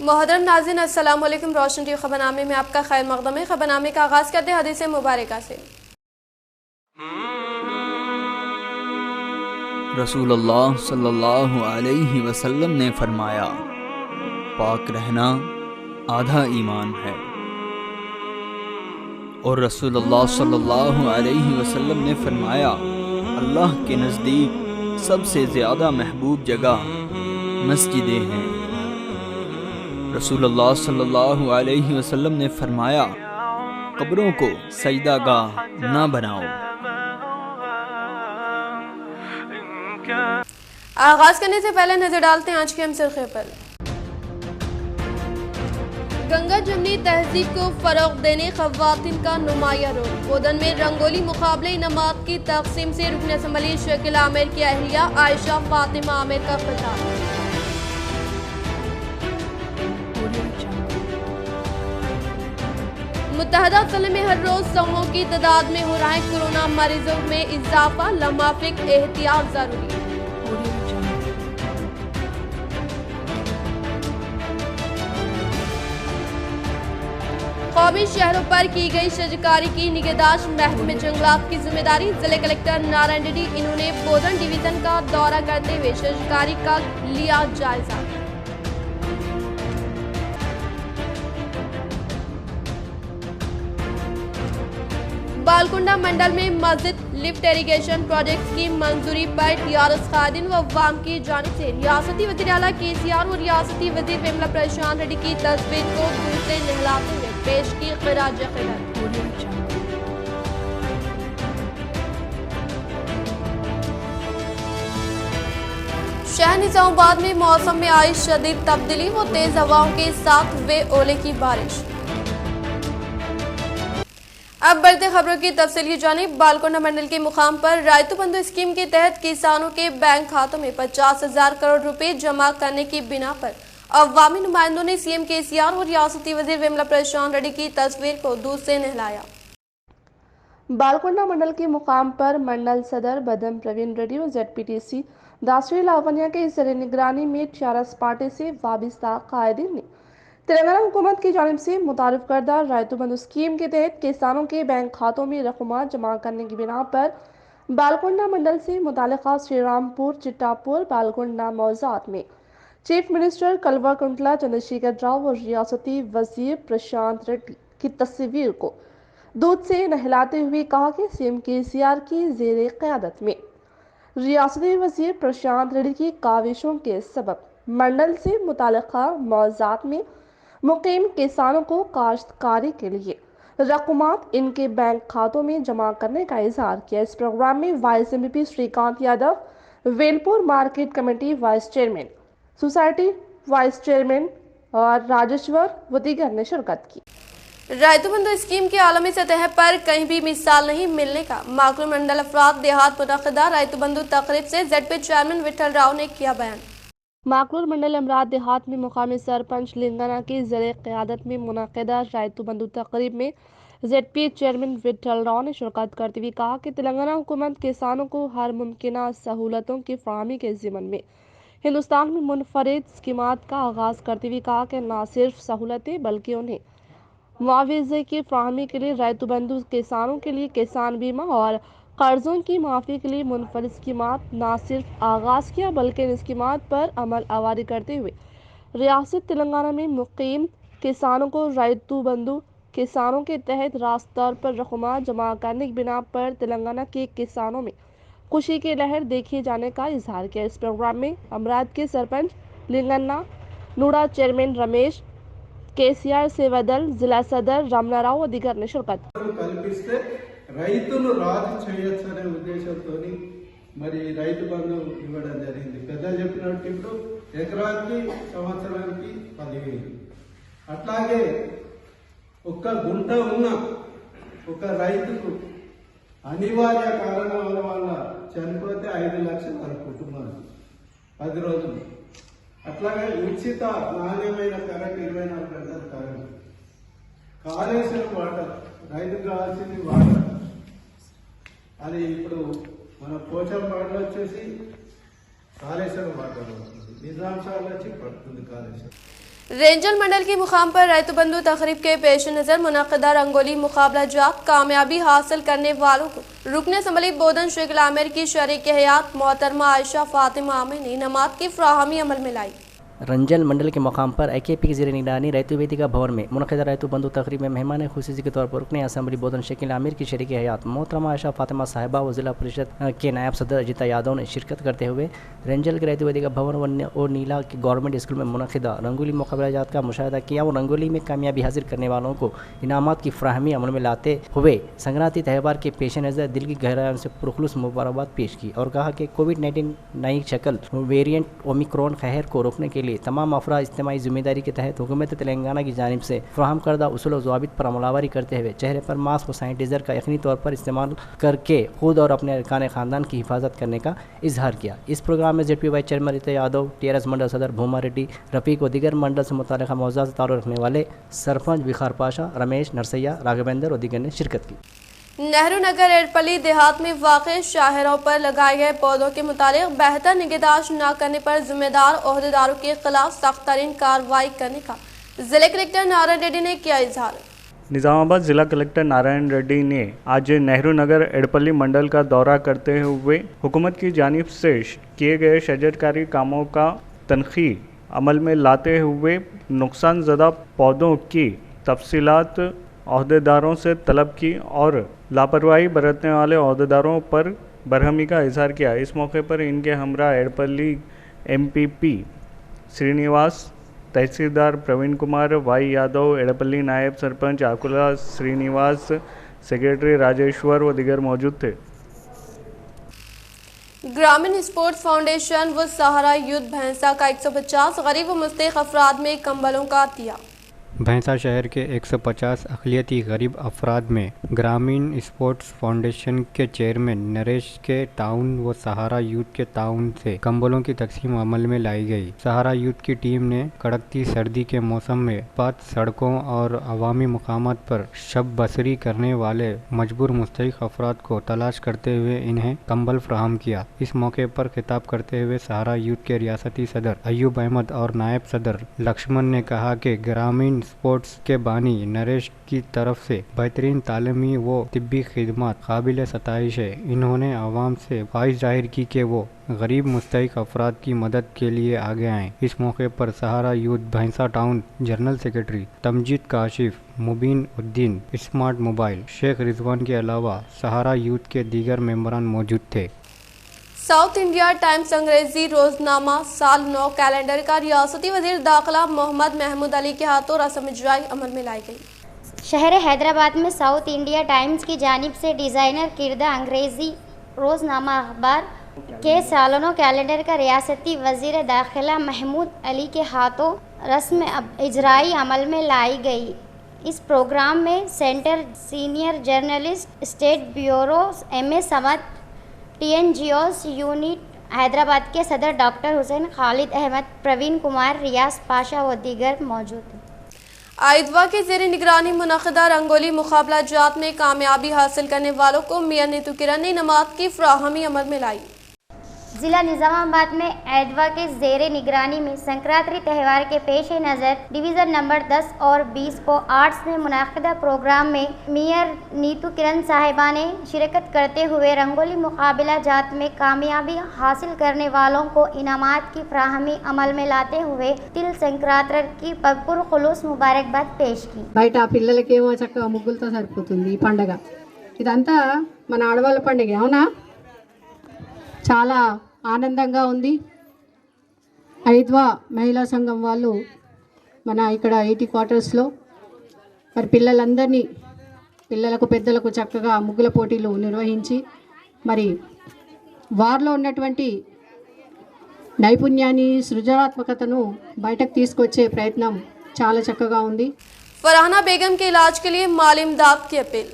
मोहतरम नाज़रीन, अस्सलाम वालेकुम। रोशन टीवी खबरनामे में आपका खैर मक़दम है। खबरनामे का आगाज़ करते हैं हदीस मुबारका से। रसूलुल्लाह सल्लल्लाहु अलैहि वसल्लम ने फरमाया, पाक रहना आधा ईमान है। और रसूलुल्लाह सल्लल्लाहु अलैहि वसल्लम ने फरमाया, अल्लाह के नज़दीक सबसे ज़्यादा महबूब जगह मस्जिदें हैं। रसूलुल्लाह सल्लल्लाहु अलैहि वसल्लम ने फरमाया, कब्रों को सजदागाह न बनाओ। आगाज़ करने से पहले नजर डालते हैं आज के अहम सुर्ख़ियों पर। गंगा जमनी तहजीब को फरोग देने ख़वातीन का नुमाया रोल। बोधन में रंगोली मुकाबले इनामात की तकसीम से रुकन असम्बली शकील आमिर की अहलिया आयशा फातिमा आमिर का खिताब। मुत्तहदा असम में हर रोज सौों की तादाद में हो रहा है कोरोना मरीजों में इजाफा, लमाफिक एहतियात जरूरी। कौमी शहरों पर की गई शजकारी की निगहदाश्त महकमे जंगलात की जिम्मेदारी। जिले कलेक्टर नारायण रेड्डी इन्होंने बोधन डिवीजन का दौरा करते हुए शजकारी का लिया जायजा। बालकुंडा मंडल में मस्जिद लिफ्ट इरिगेशन प्रोजेक्ट की मंजूरी पर टीआरएस कायदीन व अवाम की जानिब से रियासती वज़ीर आला केसीआर और रियासती वज़ीर विमला प्रशांत रेड्डी की तस्वीर को दूर से नहलाते हुए पेश की खिराज खिदमत। शहर निजामाबाद में मौसम में आई शदीद तब्दीली व तेज हवाओं के साथ हुए ओले की बारिश। अब बढ़ते खबरों की तफसीली जानिब। बालकोंडा मंडल के मुकाम पर रायतु बंधु स्कीम के तहत किसानों के बैंक खातों में 50,000 करोड़ रुपए जमा करने की बिना पर अवामी नुमाइंदों ने सीएम केसीआर और रियासती वजीर विमला प्रशांत रेड्डी की तस्वीर को दूर से नहलाया। बालकोंडा मंडल के मुकाम पर मंडल सदर बदम प्रवीण रेड्डी और ZPTC दासरी लावनिया के ज़रिए निगरानी में टीआरएस पार्टी से वाबस्ता कायदीन ने तेलंगाना हुकूमत की जानिब से मुतारिफ करदा रायतु बंधु स्कीम के तहत किसानों के बैंक खातों में रकूमात जमा करने की बिना पर बालकोंडा मंडल से मुतालिका श्रीरामपुर, चिट्टापुर, बालकोंडा मौजात में चीफ मिनिस्टर कलवा कुंटला चंद्रशेखर राव और रियासती वजीर प्रशांत रेड्डी की तस्वीर को दूध से नहलाते हुए कहा कि सीएम केसीआर की ज़ेरे क़यादत में रियासती वजीर प्रशांत रेड्डी की काविशों के सबब मंडल से मुतालिका मौजात में मुकीम किसानों को काश्तकारी के लिए रकूमात इनके बैंक खातों में जमा करने का इजहार किया। इस प्रोग्राम में vice MVP Srikanth Yadav, Velpur market committee vice chairman, society vice chairman और राजेश्वर व दीगर ने शिरकत की। रायतु बंधु स्कीम की आलमी सतह पर कहीं भी मिसाल नहीं मिलने का माकलूम मंडल अफराद देहात मुनक़िदा रायतु बंधु तकरीब से ZP चेयरमैन विठल राव ने किया बयान। माकलूर मंडल अमरात देहात में मुकामी सरपंच लिंगाना की ज़रिए क़यादत में मुनक़िदा रायतु बंधु तकरीब में ZP चेयरमैन विठल राव ने शिरकत करते हुए कहा कि तेलंगाना हुकूमत किसानों को हर मुमकिन सहूलतों की फराहमी के ज़िम्मन में हिंदुस्तान में मुनफरिद स्कीमात का आगाज़ करते हुए कहा कि न सिर्फ सहूलतें बल्कि उन्हें मुआवजे की फराहमी के लिए रायतु बंधु किसानों के लिए किसान बीमा और कर्जों की माफ़ी के लिए मुनफरिद स्कीमात न सिर्फ आगाज़ किया बल्कि इन स्कीमात पर अमल आवारी करते हुए रियासत तेलंगाना में मुकीम किसानों को रायतु बंधु किसानों के तहत रास्त तौर पर रकूमात जमा करने की बिना पर तेलंगाना के किसानों में खुशी की लहर देखे जाने का इजहार किया। इस प्रोग्राम में अमरात के सरपंच लिंगन्ना, नूडा चेयरमैन रमेश, केसीआर सेवादल जिला सदर रामनाराव दिगर ने शिरकत। రైతులు రాజు చేయొచ్చు అనే ఉద్దేశంతో మరి రైతు బంధు ఇవ్వడం జరిగింది. పెద్దలు చెప్పినట్టు ఇప్పుడు ఎకరానికి సంవత్సరానికి 10,000. అట్లాగే ఒక్క గుంట ఉన్న ఒక రైతుకు అనివార్య కారణాల వల్ల చనిపోతే 5 లక్షలు వాళ్ళ కుటుంబానికి 10 రోజులు. అట్లాగే ఉచిత నాణ్యమైన కరెంట్ 24 గంటల కరెంట్, కాళేశ్వరం వాటర్, రైతుకు కావాల్సింది వాటర్. అది ఇప్పుడు మన పోచంపాడులో వచ్చేసి కాళేశ్వరం వాటర్ వస్తుంది, నిజాంసాలు వచ్చి పడుతుంది కాళేశ్వరం. رینجل منڈل کے مقام پر ریتو بندو تقریب کے پیش نظر منعقدہ رنگولی مقابلہ جات کامیابی حاصل کرنے والوں کو رکن اسمبلی بودن شیخ عامر کی شریک حیات محترمہ عائشہ فاطمہ عامر نے انعامات کی فراہمی عمل میں لائی۔ رنجل منڈل کے مقام پر AKP کی زیر نگرانی ریتو ویدیکا بھون میں منعقدہ ریتو بندو تقریب میں مہمان خصوصی کے طور پر رکن اسمبلی بودن شیخ عامر کی شریک حیات محترمہ عائشہ فاطمہ صاحبہ و ضلع پریشد کے نائب صدر اجیتا یادو نے شرکت کرتے ہوئے رنجل کے ریتو ویدیکا بھون اور نیلا کے گورنمنٹ اسکول میں منعقدہ رنگولی مقابلہ جات کا مشاہدہ کیا اور رنگولی میں کامیابی حاصل کرنے والوں کو انعامات کی فراہمی عمل میں لاتے ہوئے سنکرانتی تہوار کے پیش نظر دل کی گہرائیوں سے پرخلوص مبارکباد پیش کی اور کہا کہ کووڈ-19 نئی شکل ویریئنٹ اومیکرون قہر کو روکنے کے لیے تمام افراد اجتماعی ذمہ داری کے تحت حکومت تلنگانہ کی جانب سے فراہم کردہ اصول و ضوابط پر عمل آوری کرتے ہوئے چہرے پر ماسک و سینیٹائزر کا یقینی طور پر استعمال کر کے خود اور اپنے ارکان خاندان کی حفاظت کرنے کا اظہار کیا۔ اس پروگرام میں ZPY چیئرمین اجیتا یادو، TRS منڈل صدر بھوما ریڈی، رفیق و دیگر منڈل سے متعلقہ موضوعات سے تعلق رکھنے والے سرپنچ وقار پاشا، رمیش نرسیا، راگھویندر اور دیگر نے شرکت کی۔ نہرو نگر ایرپلی دیہات میں واقع شاہراہوں پر لگائے گئے پودوں کے متعلق بہتر نگہداشت نہ کرنے پر ذمہ دار عہدیداروں کے خلاف سخت ترین کارروائی کرنے کا ضلع کلکٹر نارائن ریڈی نے کیا اظہار۔ نظام آباد ضلع کلکٹر نارائن ریڈی نے آج نہرو نگر ایرپلی منڈل کا دورہ کرتے ہوئے حکومت کی جانب سے کیے گئے شجرکاری کاموں کا تنقیحی عمل میں لاتے ہوئے نقصان زدہ پودوں کی تفصیلات عہدیداروں سے طلب کی اور لاپرواہی برتنے والے عہدیداروں پر برہمی کا اظہار کیا۔ اس موقع پر ان کے ہمراہ ایرپلی MPP سرینیواس، تحصیلدار پروین کمار، وائی یادو، ایرپلی نائب سرپنچ آکولا سرینیواس، سیکریٹری راجیشور و دیگر موجود تھے۔ گرامین اسپورٹس فاؤنڈیشن و سہارا یوتھ بھینسا کا 150 غریب و مستحق افراد میں کمبلوں کا عطیہ۔ بھینسا شہر کے 150 اقلیتی غریب افراد میں گرامین اسپورٹس فاؤنڈیشن کے چیئرمین نریش کے تعاون و سہارا یوتھ کے تعاون سے کمبلوں کی تقسیم عمل میں لائی گئی۔ سہارا یوتھ کی ٹیم نے کڑکتی سردی کے موسم میں پات سڑکوں اور عوامی مقامات پر شب بسری کرنے والے مجبور مستحق افراد کو تلاش کرتے ہوئے انہیں کمبل فراہم کیا۔ اس موقع پر خطاب کرتے ہوئے سہارا یوتھ کے ریاستی صدر ایوب احمد اور نائب صدر لکشمن نے کہا کہ گرامین اسپورٹس کے بانی نریش کی طرف سے بہترین تعلیمی و طبی خدمات قابل ستائش ہے۔ انہوں نے عوام سے خواہش ظاہر کی کہ وہ غریب مستحق افراد کی مدد کے لیے آگے آئیں۔ اس موقع پر Sahara youth Bhainsa town general secretary Tamjeed Kashif, Mubeen Uddin, smart mobile, شیخ رضوان کے علاوہ سہارا یوتھ کے دیگر ممبران موجود تھے۔ ساؤتھ انڈیا ٹائمز انگریزی روزنامہ سال 9 کیلنڈر کا ریاستی وزیر داخلہ محمد محمود علی کے ہاتھوں رسم اجرائی عمل میں لائی گئی۔ شہر حیدرآباد میں ساؤتھ انڈیا ٹائمز کی جانب سے ڈیزائنر کردہ انگریزی روزنامہ اخبار کے سالانہ کیلنڈر کا ریاستی وزیر داخلہ محمود علی کے ہاتھوں رسم اجرائی عمل میں لائی گئی۔ اس پروگرام میں centre senior journalist, state bureau M A Samat, TNGOs unit Hyderabad کے صدر ڈاکٹر حسین خالد احمد، پروین کمار، ریاض پاشا و دیگر موجود ہیں۔ آئیدوا کے زیر نگرانی منعقدہ رنگولی مقابلہ جات میں کامیابی حاصل کرنے والوں کو میئر نیتو کرن نے انعامات کی فراہمی عمل میں لائی۔ ضلع نظام آباد میں ایدوا کے زیر نگرانی میں سنکرانتی تہوار کے پیش نظر ڈویژن نمبر 10 اور 20 کو آرٹس میں منعقدہ پروگرام میں میئر نیتو کرن صاحبہ نے شرکت کرتے ہوئے رنگولی مقابلہ جات میں کامیابی حاصل کرنے والوں کو انعامات کی فراہمی عمل میں لاتے ہوئے تل సంక్రాంతి کی پرخلوص مبارکباد پیش کی۔ బయట పిల్లలకేమో చక్కగా ముగ్గులతో సరిపోతుంది ఈ పండగ। ఇదంతా మన ఆడవాళ్ళ పండుగ అవునా? చాలా ఆనందంగా ఉంది। ఐద్వా మహిళా సంఘం వాళ్ళు మన ఇక్కడ 80 క్వార్టర్స్లో మరి పిల్లలకు పెద్దలకు చక్కగా ముగ్గుల పోటీలు నిర్వహించి మరి వారిలో ఉన్నటువంటి నైపుణ్యాన్ని సృజనాత్మకతను బయటకు తీసుకొచ్చే ప్రయత్నం చాలా చక్కగా ఉంది। فرحانہ بیگم کے علاج کے لیے مالی امداد کی اپیل۔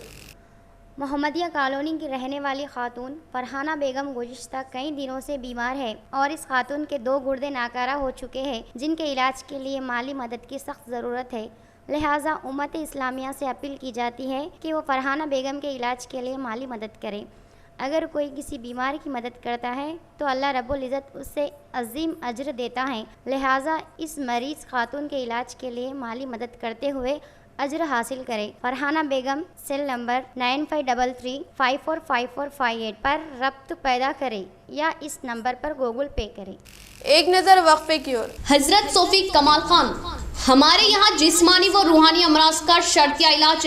محمدیہ کالونی کی رہنے والی خاتون فرحانہ بیگم گزشتہ کئی دنوں سے بیمار ہے اور اس خاتون کے 2 گردے ناکارہ ہو چکے ہیں، جن کے علاج کے لیے مالی مدد کی سخت ضرورت ہے۔ لہٰذا امت اسلامیہ سے اپیل کی جاتی ہے کہ وہ فرحانہ بیگم کے علاج کے لیے مالی مدد کریں۔ اگر کوئی کسی بیمار کی مدد کرتا ہے تو اللہ رب العزت اس سے عظیم اجر دیتا ہے، لہٰذا اس مریض خاتون کے علاج کے لیے مالی مدد کرتے ہوئے اجر حاصل کرے۔ فرحانہ بیگم سیل نمبر 9533545458 پر ربط پیدا کرے یا اس نمبر پر گوگل پے کرے۔ ایک نظر وقفے کی اور۔ حضرت صوفی کمال خان، ہمارے یہاں جسمانی و روحانی امراض کا شرطیہ علاج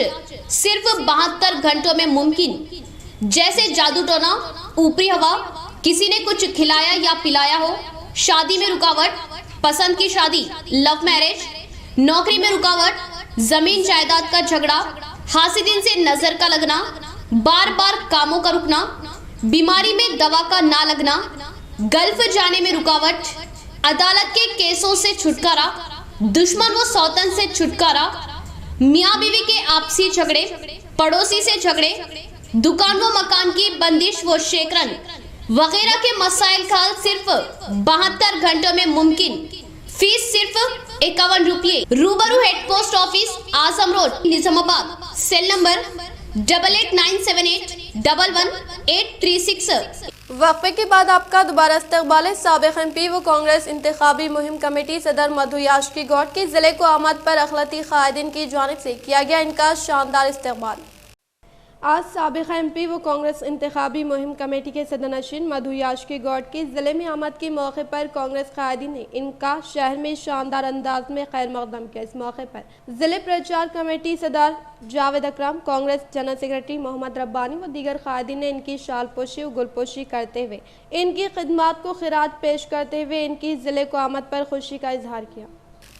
صرف 72 گھنٹوں میں ممکن، جیسے جادو ٹونا، اوپری ہوا، کسی نے کچھ کھلایا یا پلایا ہو، شادی میں رکاوٹ، پسند کی شادی، لو میرج، نوکری میں رکاوٹ، زمین جائیداد کا جھگڑا، حاسدین سے نظر کا لگنا، بار بار کاموں کا رکنا، بیماری میں دوا کا نہ لگنا، گلف جانے میں رکاوٹ، عدالت کے کیسوں سے چھٹکارا، دشمن و سوتن سے چھٹکارا، میاں بیوی کے آپسی جھگڑے، پڑوسی سے جھگڑے، دکان و مکان کی بندش و شیکرن وغیرہ کے مسائل کا حل صرف 72 گھنٹوں میں ممکن، فیس صرف 51 روپے، روبرو ہیڈ پوسٹ آفس، اعظم روڈ، نظام آباد، سیل نمبر 8897811836۔ وقفے کے بعد آپ کا دوبارہ استقبال ہے۔ سابق ایم پی و کانگریس انتخابی مہم کمیٹی صدر مدھو یاشکی گوڈ کی ضلع کو آمد پر اخلاقی قائدین کی جانب سے کیا گیا ان کا شاندار استقبال۔ آج سابق ایم پی و کانگریس انتخابی مہم کمیٹی کے صدر نشین مدھو یاشکی گوڈ کی ضلع میں آمد کے موقع پر کانگریس قائدین نے ان کا شہر میں شاندار انداز میں خیر مقدم کیا۔ اس موقع پر ضلع پرچار کمیٹی صدر جاوید اکرم، کانگریس جنرل سیکرٹری محمد ربانی و دیگر قائدین نے ان کی شال پوشی و گل پوشی کرتے ہوئے ان کی خدمات کو خراج پیش کرتے ہوئے ان کی ضلع کو آمد پر خوشی کا اظہار کیا۔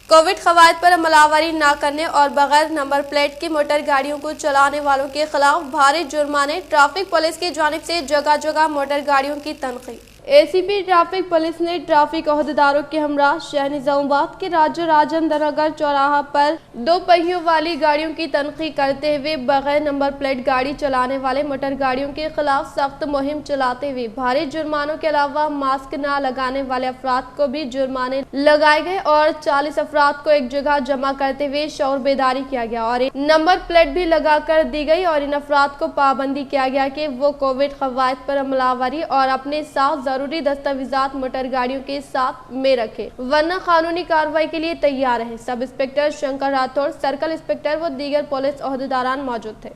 کووڈ قواعد پر عمل آوری نہ کرنے اور بغیر نمبر پلیٹ کی موٹر گاڑیوں کو چلانے والوں کے خلاف بھاری جرمانے، ٹریفک پولیس کی جانب سے جگہ جگہ موٹر گاڑیوں کی تنقید۔ اے سی پی ٹریفک پولیس نے ٹریفک عہدیداروں کے ہمراہ شہر نظام آباد کے راجندر نگر چوراہا پر 2 پہیوں والی گاڑیوں کی تنقید کرتے ہوئے بغیر نمبر پلیٹ گاڑی چلانے والے موٹر گاڑیوں کے خلاف سخت مہم چلاتے ہوئے بھاری جرمانوں کے علاوہ ماسک نہ لگانے والے افراد کو بھی جرمانے لگائے گئے اور 40 افراد کو ایک جگہ جمع کرتے ہوئے شعور بیداری کیا گیا اور نمبر پلیٹ بھی لگا کر دی گئی اور ان افراد کو پابندی کیا گیا کہ وہ کووڈ قواعد پر عمل آوری اور اپنے ساتھ ضروری دستاویزات موٹر گاڑیوں کے ساتھ میں رکھے ورنہ قانونی کارروائی کے لیے تیار ہیں۔ سب inspector Shankar Rathore, circle inspector و دیگر پولیس عہدیداران موجود تھے۔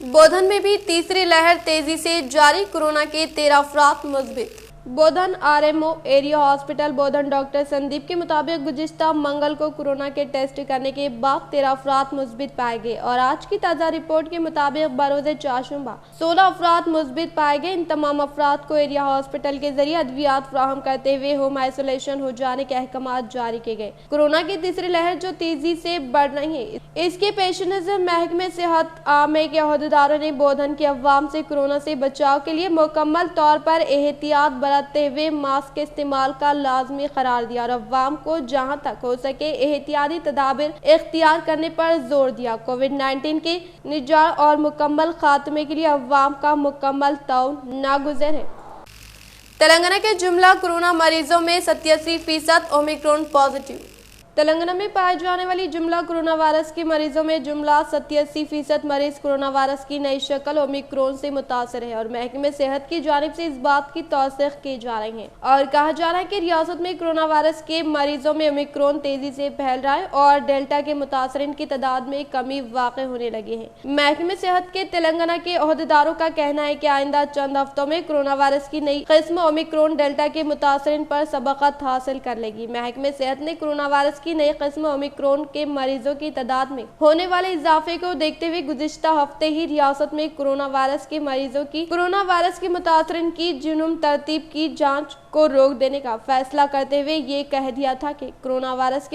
بودھن میں بھی تیسری لہر تیزی سے جاری، کورونا کے 13 افراد مثبت۔ Bodhan R M O area hospital Bodhan doctor Sandeep کے مطابق گزشتہ منگل کو کورونا کے ٹیسٹ کرنے کے بعد 13 افراد مثبت پائے گئے اور آج کی تازہ رپورٹ کے مطابق بروز چاشمہ 16 افراد مثبت پائے گئے۔ ان تمام افراد کو ایریا ہاسپٹل کے ذریعے ادویات فراہم کرتے ہوئے ہوم آئسولیشن ہو جانے کے احکامات جاری کیے گئے۔ کورونا کی تیسری لہر جو تیزی سے بڑھ رہی ہے، اس کے پیش نظر محکمہ صحت عامہ کے عہدیداروں نے بودھن کے عوام سے کورونا سے بچاؤ کے لیے مکمل طور پر احتیاط برتتے ہوئے ماسک کے استعمال کا لازمی قرار دیا اور عوام کو جہاں تک ہو سکے احتیاطی تدابیر اختیار کرنے پر زور دیا۔ کووڈ-19 کے نجات اور مکمل خاتمے کے لیے عوام کا مکمل تعاون ناگزیر ہے۔ تلنگانہ کے جملہ کورونا مریضوں میں 87% اومیکرون پازیٹیو۔ تلنگانہ میں پائے جانے والی جملہ کورونا وائرس کے مریضوں میں جملہ 87% مریض کورونا وائرس کی نئی شکل اومیکرون سے متاثر ہے اور محکمہ صحت کی جانب سے اس بات کی توثیق کی جا رہی ہے اور کہا جا رہا ہے کہ ریاست میں کورونا وائرس کے مریضوں میں اومیکرون تیزی سے پھیل رہا ہے اور ڈیلٹا کے متاثرین کی تعداد میں کمی واقع ہونے لگی ہے۔ محکمہ صحت کے تلنگانہ کے عہدیداروں کا کہنا ہے کہ آئندہ چند ہفتوں میں کورونا وائرس کی نئی قسم اومیکرون ڈیلٹا کے متاثرین پر سبقت حاصل کر لے گی۔ محکمہ صحت نے کورونا وائرس کی نئی قسم اومیکرون کے مریضوں کی تعداد میں ہونے والے اضافے کو دیکھتے ہوئے گزشتہ ہفتے ہی ریاست میں کورونا وائرس کے مریضوں کی کورونا وائرس کے متاثرین کی جنوم ترتیب کی جانچ کو روک دینے کا فیصلہ کرتے ہوئے یہ کہہ دیا تھا کہ کورونا وائرس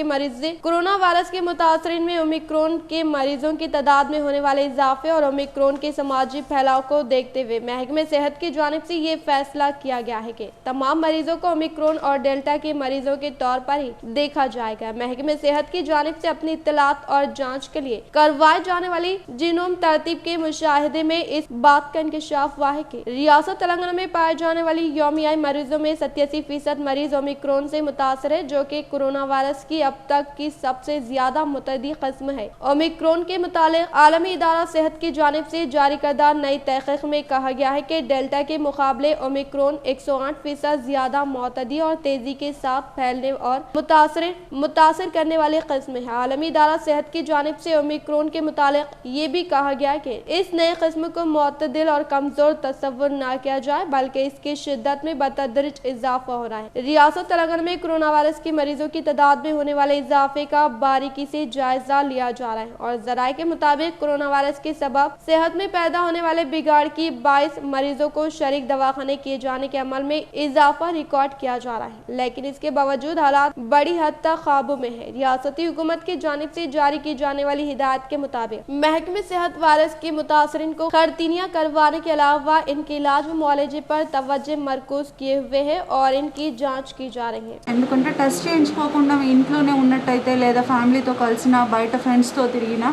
کے متاثرین میں اومیکرون کے مریضوں کی تعداد میں ہونے والے اضافے اور اومیکرون کے سماجی پھیلاؤ کو دیکھتے ہوئے محکمہ صحت کی جانب سے یہ فیصلہ کیا گیا ہے کہ تمام مریضوں کو اومیکرون اور ڈیلٹا کے مریضوں کے طور پر ہی دیکھا جائے گا۔ محکمہ صحت کی جانب سے اپنی اطلاعات اور جانچ کے لیے کروائے جانے والی جینوم ترتیب کے مشاہدے میں اس بات کا انکشاف ہوا ہے کہ ریاست تلنگانہ میں پائے جانے والی یومیائی مریضوں میں 87% मरीज ओमिक्रॉन से मुतासर है, जो कि कोरोना वायरस की अब तक की सबसे ज्यादा मुतअद्दी किस्म है। ओमिक्रॉन के मुतालिक आलमी इदारा सेहत की जानिब से जारी करदा नई तहकीक में कहा गया है कि डेल्टा के मुकाबले ओमिक्रॉन 108% ज्यादा मुतअद्दी और तेजी के साथ फैलने और मुतासर करने वाली किस्म है। आलमी इदारा सेहत की जानिब से ओमिक्रॉन के मुतालिक ये भी कहा गया कि इस नए किस्म को मुतदिल और कमजोर तस्वुर न किया जाए, बल्कि इसकी शिद्दत में बतदरीज इजाफा हो रहा है। रियासत तेलंगाना में कोरोना वायरस के मरीजों की तादाद में होने वाले इजाफे का बारीकी से जायजा लिया जा रहा है और जराये के मुताबिक कोरोना वायरस के सबब सेहत में पैदा होने वाले बिगाड़ की 22 मरीजों को शरीक दवाखाने किए जाने के अमल में इजाफा रिकॉर्ड किया जा रहा है, लेकिन इसके बावजूद हालात बड़ी हद तक काबू में है। रियासती हुकूमत की जानिब से जारी की जाने वाली हिदायत के मुताबिक महकमे सेहत वायरस के मुतासरीन को खरतीनियां करवाने के अलावा इनके इलाज व मुआलजे पर तवज्जो मरकूज किए हुए है और इनकी जांच की जा रही है। ఎందుకంటే టెస్ట్ చేయించుకోకుండా ఇంట్లోనే ఉన్నట్టయితే లేదా ఫ్యామిలీతో కలిసినా బయట ఫ్రెండ్స్తో తిరిగినా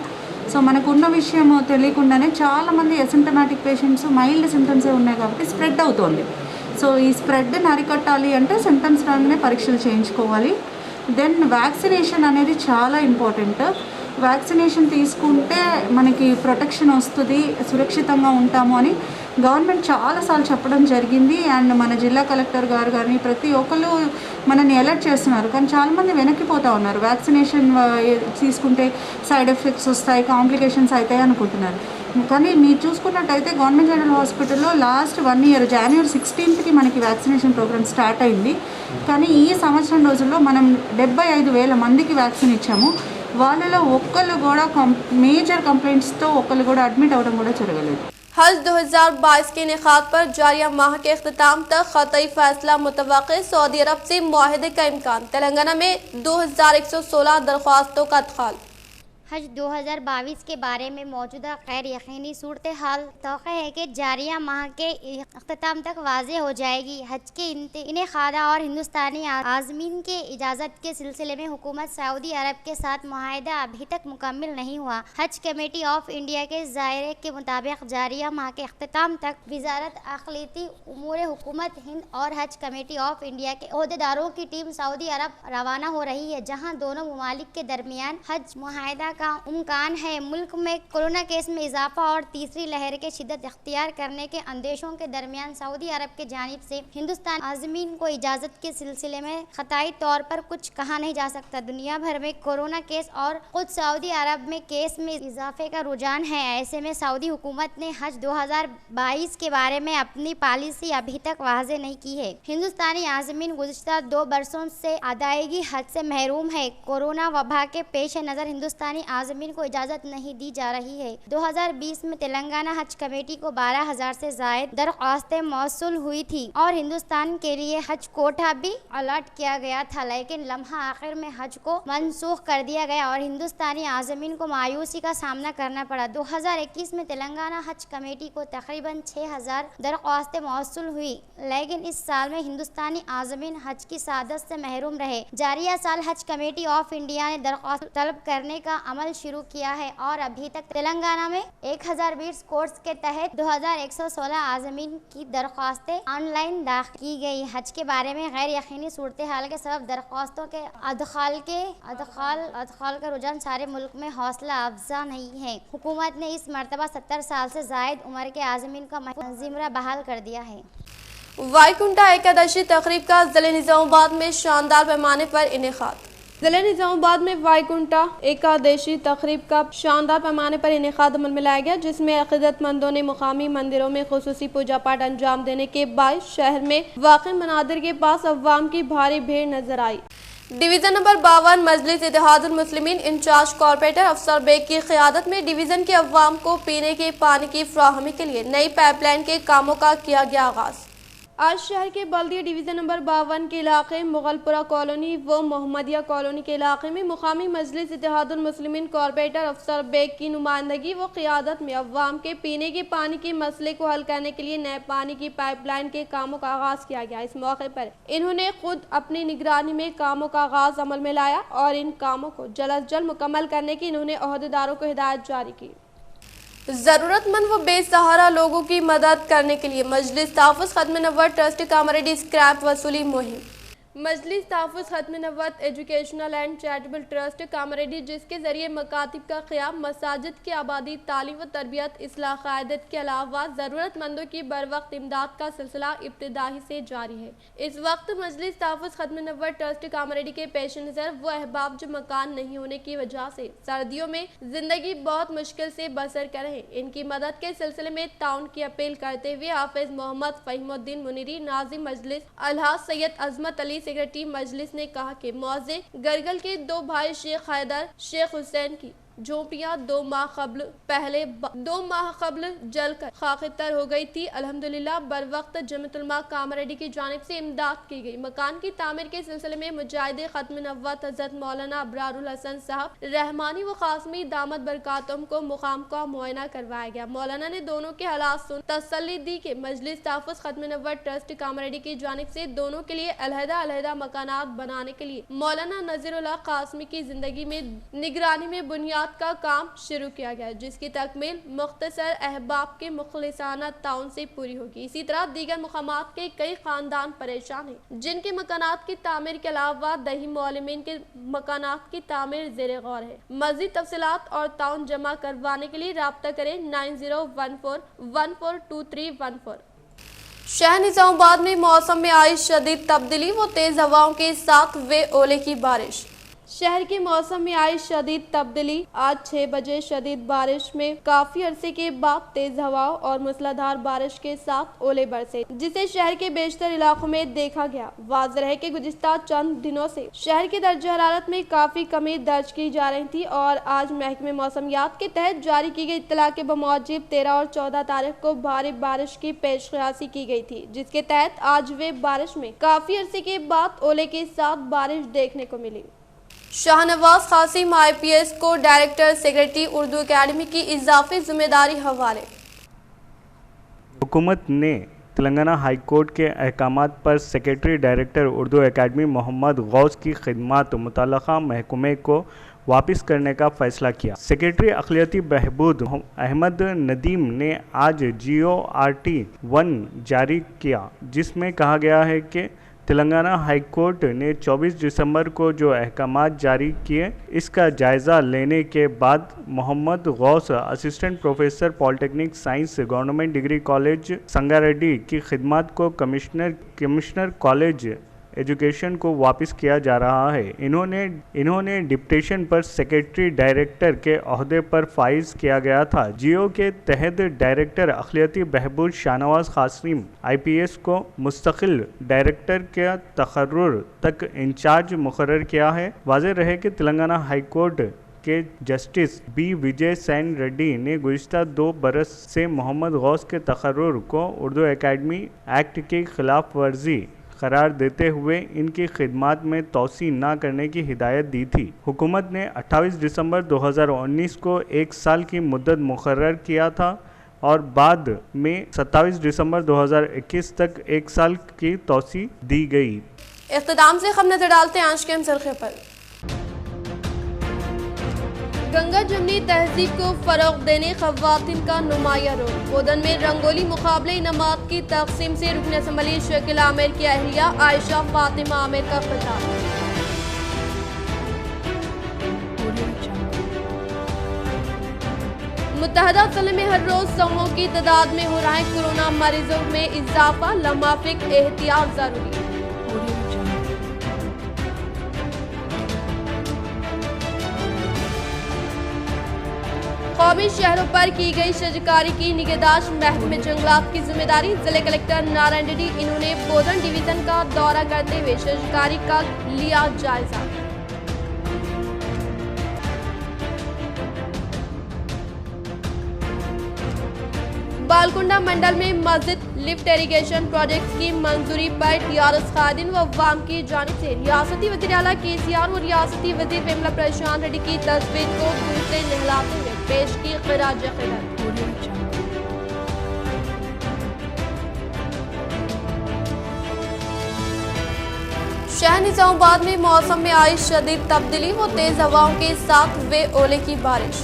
సో మనకున్న విషయం తెలియకుండానే చాలామంది అసిమ్టమాటిక్ పేషెంట్స్ మైల్డ్ సిమ్టమ్సే ఉన్నాయి కాబట్టి స్ప్రెడ్ అవుతోంది. సో ఈ స్ప్రెడ్ని అరికట్టాలి అంటే సిమ్టమ్స్ రాగానే పరీక్షలు చేయించుకోవాలి. దెన్ వ్యాక్సినేషన్ అనేది చాలా ఇంపార్టెంట్. వ్యాక్సినేషన్ తీసుకుంటే మనకి ప్రొటెక్షన్ వస్తుంది, సురక్షితంగా ఉంటాము అని గవర్నమెంట్ చాలాసార్లు చెప్పడం జరిగింది. అండ్ మన జిల్లా కలెక్టర్ గారు కానీ ప్రతి ఒక్కళ్ళు మనల్ని అలర్ట్ చేస్తున్నారు, కానీ చాలామంది వెనక్కిపోతూ ఉన్నారు. వ్యాక్సినేషన్ తీసుకుంటే సైడ్ ఎఫెక్ట్స్ వస్తాయి, కాంప్లికేషన్స్ అవుతాయి అనుకుంటున్నారు. కానీ మీరు చూసుకున్నట్టయితే గవర్నమెంట్ జనరల్ హాస్పిటల్లో లాస్ట్ 1 year January 16th మనకి వ్యాక్సినేషన్ ప్రోగ్రామ్ స్టార్ట్ అయింది. కానీ ఈ సంవత్సరం రోజుల్లో మనం 75,000 మందికి వ్యాక్సిన్ ఇచ్చాము. వాళ్ళలో ఒక్కళ్ళు కూడా మేజర్ కంప్లైంట్స్తో ఒక్కళ్ళు కూడా అడ్మిట్ అవ్వడం కూడా జరగలేదు. हज 2022 के इनेकाद पर जारिया माह के अख्ताम तक ख़तई फैसला मुतवक्किल। सऊदी अरब से मुआहदे का इम्कान। तेलंगाना में 2116 दरख्वास्तों का अदखाल। हज 2022 के बारे में मौजूदा गैर यकीनी सूरत हाल तौक़े है कि जारिया माह के अख्ताम तक वाज़ेह हो जाएगी। हज के इनेकादा और हिंदुस्तानी आज़मीन के इजाज़त के सिलसिले में हुकूमत सऊदी अरब के साथ मुआहदा अभी तक मुकम्मल नहीं हुआ। हज कमेटी ऑफ इंडिया के ज़ायरे के मुताबिक जारिया माह के अख्ताम तक वज़ारत अक़लियती उमूर हुकूमत हिंद और हज कमेटी ऑफ इंडिया के ओहदेदारों की टीम सऊदी अरब रवाना हो रही है, जहाँ दोनों ममालिक के दरमियान हज मुआहदा का इम्कान है। मुल्क में कोरोना केस में इजाफा और तीसरी लहर के शिद्दत इख्तियार करने के अंदेशों के दरमियान सऊदी अरब के जानिब से हिंदुस्तान आज़मीन को इजाज़त के सिलसिले में ख़ताई तौर पर कुछ कहा नहीं जा सकता। दुनिया भर में कोरोना केस और खुद सऊदी अरब में केस में इजाफे का रुझान है। ऐसे में सऊदी हुकूमत ने हज 2022 के बारे में अपनी पॉलिसी अभी तक वाज़ेह नहीं की है। हिंदुस्तानी आज़मीन गुज़िश्ता 2 बरसों से अदायगी हज से महरूम है। कोरोना वबा के पेश नज़र हिंदुस्तानी आज़मीन को इजाज़त नहीं दी जा रही है। 2020 में तेलंगाना हज कमेटी को 12,000 से ज़ायद दरख्वास्तें मौसूल हुई थी और हिंदुस्तान के लिए हज कोटा भी अलॉट किया गया था, लेकिन लम्हा आखिर में हज को मनसूख कर दिया गया और हिंदुस्तानी आज़मीन को मायूसी का सामना करना पड़ा। 2021 में तेलंगाना हज कमेटी को तकरीबन 6,000 दरख्वास्तें मौसूल हुई, लेकिन इस साल में हिंदुस्तानी आज़मीन हज की सादत से महरूम रहे। जारिया साल हज कमेटी ऑफ इंडिया ने दरख्वास्त तलब करने का अमल शुरू किया है और अभी तक तेलंगाना में 1020 कोर्स के तहत 2116 आज़मीन की दरख्वास्तें ऑनलाइन दाखिल की गई। हज के बारे में गैर यकीनी सूरत हाल के सबब दरख्वास्तों के अदखाल का रुझान सारे मुल्क में हौसला अफजा नहीं है। हुकूमत ने इस मरतबा 70 साल से जायद उम्र के आज़मीन का ज़िम्रा बहाल कर दिया है। वाईकुंठा एकादशी तकरीब का ज़िले निज़ामाबाद में शानदार पैमाने पर इनेकाद। ज़िले निज़ामाबाद में वाईकुंठा एकादशी तकरीब का शानदार पैमाने पर इनेकाद अमल में लाया गया, जिसमें अक़ीदतमंदों ने मुकामी मंदिरों में खुसूसी पूजा पाठ अंजाम देने के बाद शहर में वाक़ई मनादिर के पास अवाम की भारी भीड़ नजर आई। डिवीज़न नंबर 52 मजलिस इत्तेहादुल मुस्लिमीन इंचार्ज कॉर्पोरेटर अफसर बेग की क़ियादत में डिवीज़न के अवाम को पीने के पानी की फराहमी के लिए नई पाइपलाइन के कामों का किया गया आगाज़। आज शहर के बल्दिया डिवीज़न नंबर 52 के इलाके मुगलपुरा कॉलोनी व मोहम्मदिया कॉलोनी के इलाके में मुकामी मजलिस इत्तेहादुल मुस्लिमीन कॉर्पोरेटर अफसर बेग की नुमाइंदगी व क़ियादत में अवाम के पीने के पानी के मसले को हल करने के लिए नए पानी की पाइपलाइन के कामों का आगाज़ किया गया। इस मौके पर इन्होंने खुद अपनी निगरानी में कामों का आगाज़ अमल में लाया और इन कामों को जल्द अज जल्द मुकम्मल करने की इन्होंने अहदेदारों को हिदायत जारी की। ज़रूरतमंद व बेसहारा लोगों की मदद करने के लिए मजलिस तहफ़्फ़ुज़ ख़त्म नबुव्वत ट्रस्ट कामरेडी स्क्रैप वसूली मुहिम। Majlis Tahaffuz Khatm Nabuwwat educational and charitable trust Kamareddy, जिसके ज़रिए मकातिब का क़याम, मसाजिद की आबादी, तालीम व तरबियत, इस्लाह क़यादत के अलावा ज़रूरतमंदों की बर वक्त इमदाद का सिलसिला इब्तिदाई से जारी है। इस वक्त मजलिस तहफ़्फ़ुज़ ख़त्म नबुव्वत ट्रस्ट कामरेडी के पेश नज़र वो अहबाब जो मकान नहीं होने की वजह से सर्दियों में ज़िंदगी बहुत मुश्किल से बसर कर रहे, इनकी मदद के सिलसिले में ताउन की अपील करते हुए हाफिज़ मोहम्मद फ़हीमुद्दीन मुनीरी, नाज़िम मजलिस अलहाज सैयद अज़मत अली, सेक्रेटरी मजलिस ने कहा कि मौजे गरगल के दो भाई शेख हैदर शेख हुसैन की झोंपियां 2 माह कबल जलकर खाकितर हो गई थी। अल्हम्दुलिल्लाह बर वक्त जमअतुल कामरेडी की जानिब से इमदाद की गई। मकान की तामीर के सिलसिले में मुजाहिद ख़त्म नबुव्वत हज़रत मौलाना अबरारुल हसन साहब रहमानी व क़ासमी दामत बरकातुहुम को मुकाम का मुआयना करवाया गया। मौलाना ने दोनों के हालात सुन तसल्ली दी कि मजलिस तहफ़्फ़ुज़ ख़त्म नबुव्वत ट्रस्ट कामरेडी की जानिब से दोनों के लिए अलहदा मकानात बनाने के लिए मौलाना नज़ीरुल्लाह क़ासमी की जिंदगी में निगरानी में बुनियाद का काम शुरू किया गया, जिसकी तकमील मुख्तसर अहबाब के मुखलिसाना ताउन से पूरी होगी। इसी तरह दीगर मुकामात के कई खानदान परेशान हैं, जिनके मकानात की तामीर के अलावा दही मौलमीन के मकानात की तामीर ज़ेरे गौर है। मज़ीद तफसीलात और ताउन जमा करवाने के लिए राब्ता करें 9014142314। शहर निज़ामाबाद में मौसम में आई शदीद तब्दीली व तेज हवाओं के साथ वे ओले की बारिश। शहर के मौसम में आई शदीद तब्दीली। आज 6 बजे शदीद बारिश में काफी अरसे के बाद तेज हवाओं और मूसलाधार बारिश के साथ ओले बरसे, जिसे शहर के बेशतर इलाकों में देखा गया। वाज़ेह है कि गुज़िश्ता चंद दिनों से शहर की दर्जा हरारत में काफी कमी दर्ज की जा रही थी और आज महकमे मौसमियात के तहत जारी की गई इत्तला के बमौजिब 13 और 14 तारीख को भारी बारिश की पेशकयासी की गई थी, जिसके तहत आज वे बारिश में काफी अरसे के बाद ओले के साथ बारिश देखने को मिली। शाहनवाज कासिम IPS को डायरेक्टर सेक्रेटरी उर्दू एकेडमी की इजाफी जिम्मेदारी हवाले। हुकूमत ने तेलंगाना हाई कोर्ट के अहकामात पर secretary director Urdu academy Mohammed Ghaus की खिदमात मुतल्लका महकमे को वापस करने का फैसला किया। सेक्रेटरी अक़लियती बहबूद अहमद नदीम ने आज GORT 1 जारी किया, जिसमें कहा गया है कि तेलंगाना हाई कोर्ट ने 24 दिसंबर को जो अहकामात जारी किए, इसका जायज़ा लेने के बाद Mohammed Ghaus assistant professor polytechnic science government degree college Sangareddy की खिदमत को कमिश्नर कॉलेज एजुकेशन को वापस किया जा रहा है। इन्होंने डिप्टेशन पर सेक्रेटरी डायरेक्टर के ओहदे पर फाइज किया गया था। GO के तहत डायरेक्टर अक़लियती बहबूद शाहनवाज कासिम IPS को मुस्तकिल डायरेक्टर के तकर्रुर तक इंचार्ज मुकर्रर किया है। वाज़ेह रहे कि तेलंगाना हाई कोर्ट के जस्टिस B विजय सैन रेड्डी ने गुज़िश्ता 2 बरस से मोहम्मद गौस के तकर्रुर को उर्दू एकेडमी एक्ट की खिलाफ वर्जी करार देते हुए इनकी खिदमत में तोसी न करने की हिदायत दी थी। हुकूमत ने 28 दिसंबर 2019 को 1 साल की मुद्दत मुकर्रर किया था और बाद में 27 दिसंबर 2021 तक 1 साल की तोसी दी गई। इख्तिताम से हम नजर डालते हैं आज के सरखे पर। गंगा जमनी तहजीब को फरोग देने ख़वातीन का नुमाया रोल। बोधन में रंगोली मुकाबले इनामात की तकसीम से रुकन असम्बली शकील आमिर की अहलिया आयशा फातिमा आमिर का खिताब। मुत्तहदा असम में हर रोज 100 की तादाद में हो रहा है कोरोना मरीजों में इजाफा, लम्हाफिक एहतियात जरूरी। कौमी शहरों पर की गई शजकारी की निगहदाश्त महकमे जंगलात की जिम्मेदारी। जिले कलेक्टर नारायण रेड्डी इन्होंने बोधन डिवीजन का दौरा करते हुए शजकारी का लिया जायजा। बालकुंडा मंडल में मस्जिद लिफ्ट इरिगेशन प्रोजेक्ट की मंजूरी पर TRS कायदीन व अवाम की जानिब से रियासती वज़ीर आला KCR और रियासती वज़ीर विमला प्रशांत रेड्डी की तस्वीर को दूर से नहलाते हुए पेश की खिराज खिदमत। शहर निज़ामाबाद में मौसम में आई शदीद तब्दीली व तेज हवाओं के साथ वे ओले की बारिश।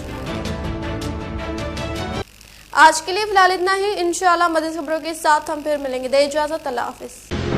आज के लिए फिलहाल इतना ही। इंशाल्लाह मज़ीद खबरों के साथ हम फिर मिलेंगे। दे इजाज़त, अल्लाह हाफिज़।